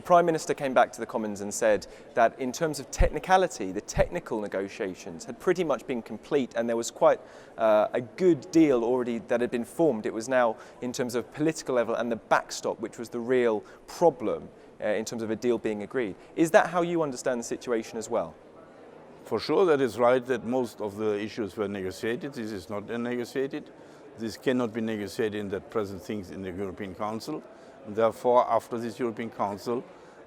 Prime Minister came back to the Commons and said that in terms of technicality, the technical negotiations had pretty much been complete and there was quite a good deal already that had been formed. It was now in terms of political level and the backstop, which was the real problem in terms of a deal being agreed. Is that how you understand the situation as well? For sure, that is right, that most of the issues were negotiated. This is not negotiated. This cannot be negotiated in the present things in the European Council. And therefore, after this European Council,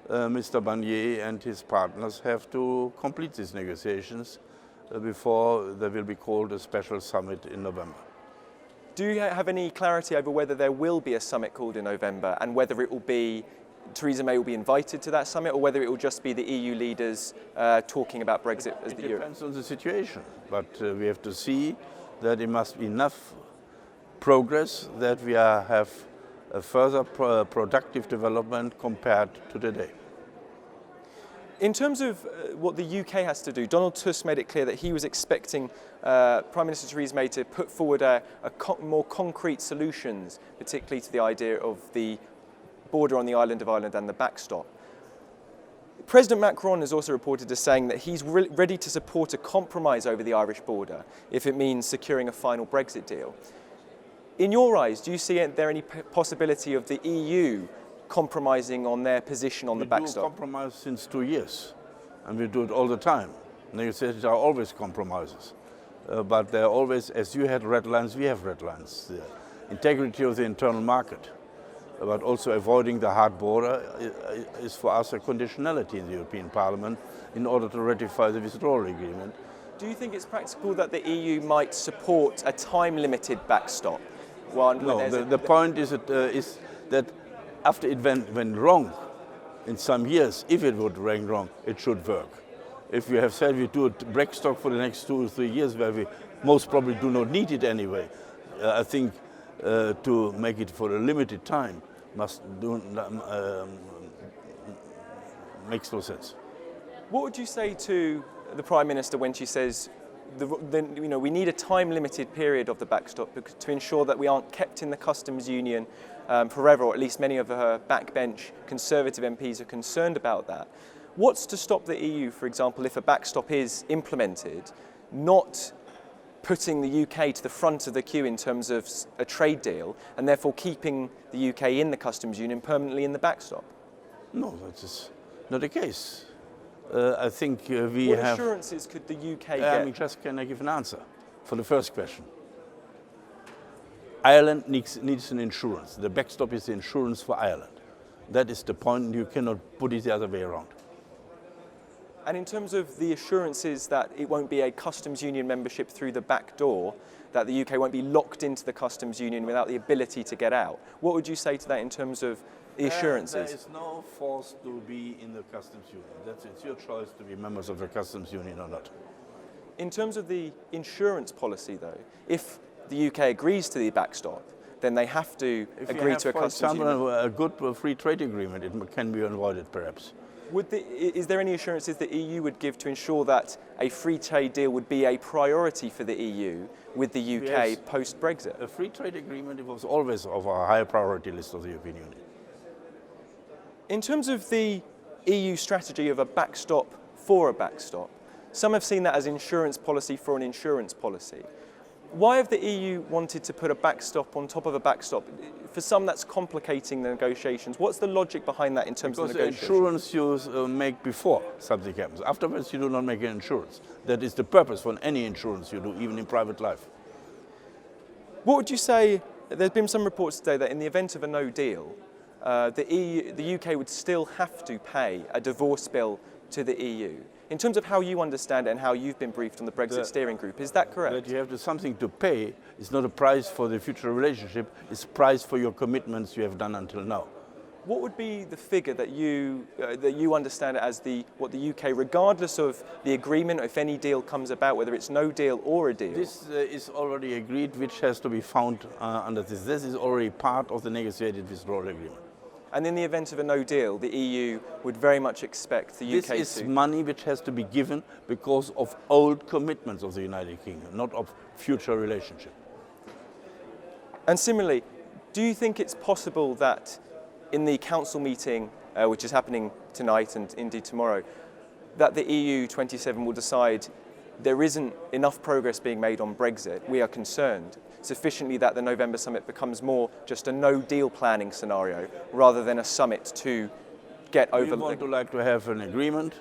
Mr. Barnier and his partners have to complete these negotiations before there will be called a special summit in November. Do you have any clarity over whether there will be a summit called in November and whether it will be Theresa May will be invited to that summit, or whether it will just be the EU leaders talking about Brexit as the Europe? It depends on the situation, but we have to see that there must be enough progress that we have a further productive development compared to today. In terms of what the UK has to do, Donald Tusk made it clear that he was expecting Prime Minister Theresa May to put forward more concrete solutions, particularly to the idea of the border on the island of Ireland and the backstop. President Macron is also reported as saying that he's ready to support a compromise over the Irish border if it means securing a final Brexit deal. In your eyes, do you see there any possibility of the EU compromising on their position on the backstop? We do compromise since 2 years, and we do it all the time. Negotiations are always compromises, but they're always, as you had red lines, we have red lines. The integrity of the internal market, but also avoiding the hard border is for us a conditionality in the European Parliament in order to ratify the withdrawal agreement. Do you think it's practical that the EU might support a time-limited backstop? No, the point is that after it went wrong in some years, if it would went wrong, it should work. If we have said we do a backstop for the next 2 or 3 years, where we most probably do not need it anyway, I think to make it for a limited time makes no sense. What would you say to the Prime Minister when she says, we need a time-limited period of the backstop to ensure that we aren't kept in the customs union forever, or at least many of her backbench Conservative MPs are concerned about that. What's to stop the EU, for example, if a backstop is implemented, not putting the UK to the front of the queue in terms of a trade deal, and therefore keeping the UK in the customs union permanently in the backstop? No, that is not the case. I think we have... What assurances could the UK get? Just can I give an answer for the first question? Ireland needs an insurance. The backstop is the insurance for Ireland. That is the point. You cannot put it the other way around. And in terms of the assurances that it won't be a customs union membership through the back door, that the UK won't be locked into the customs union without the ability to get out, what would you say to that in terms of the assurances? There is no force to be in the customs union. It's your choice to be members of the customs union or not. In terms of the insurance policy, though, if the UK agrees to the backstop, then they have to agree to a customs union. For example, a good free trade agreement, it can be avoided perhaps. Is there any assurances the EU would give to ensure that a free trade deal would be a priority for the EU with the UK Yes. post-Brexit? A free trade agreement was always of a high priority list of the European Union. In terms of the EU strategy of a backstop for a backstop, some have seen that as insurance policy for an insurance policy. Why have the EU wanted to put a backstop on top of a backstop? For some, that's complicating the negotiations. What's the logic behind that in terms of negotiations? Because the insurance you make before something happens. Afterwards, you do not make an insurance. That is the purpose for any insurance you do, even in private life. What would you say? There's been some reports today that in the event of a no deal, the UK would still have to pay a divorce bill to the EU. In terms of how you understand it and how you've been briefed on the Brexit steering group, is that correct? That you have something to pay is not a price for the future relationship, it's a price for your commitments you have done until now. What would be the figure that you understand it as what the UK, regardless of the agreement, if any deal comes about, whether it's no deal or a deal? This is already agreed, which has to be found under this. This is already part of the negotiated withdrawal agreement. And in the event of a no deal, the EU would very much expect the UK to... This is money which has to be given because of old commitments of the United Kingdom, not of future relationship. And similarly, do you think it's possible that in the council meeting which is happening tonight and indeed tomorrow, that the EU 27 will decide there isn't enough progress being made on Brexit, we are concerned sufficiently that the November summit becomes more just a no-deal planning scenario rather than a summit to get over. We would like to have an agreement.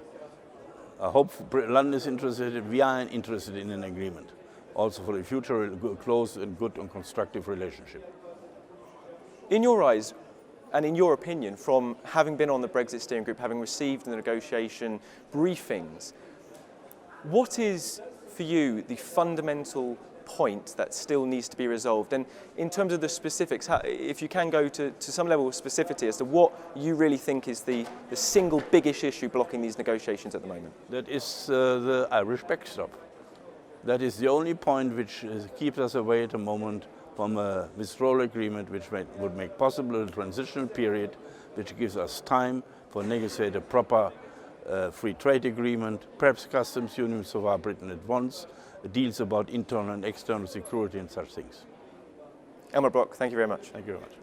I hope London is interested. We are interested in an agreement, also for the future, a close and good and constructive relationship. In your eyes, and in your opinion, from having been on the Brexit steering group, having received the negotiation briefings, what is, for you, the fundamental point that still needs to be resolved? And in terms of the specifics, if you can go to some level of specificity as to what you really think is the single biggest issue blocking these negotiations at the moment. That is the Irish backstop. That is the only point which keeps us away at the moment from a withdrawal agreement which would make possible a transitional period which gives us time for negotiate a proper free trade agreement, perhaps customs union so far Britain at once, deals about internal and external security and such things. Elmar Brok, thank you very much. Thank you very much.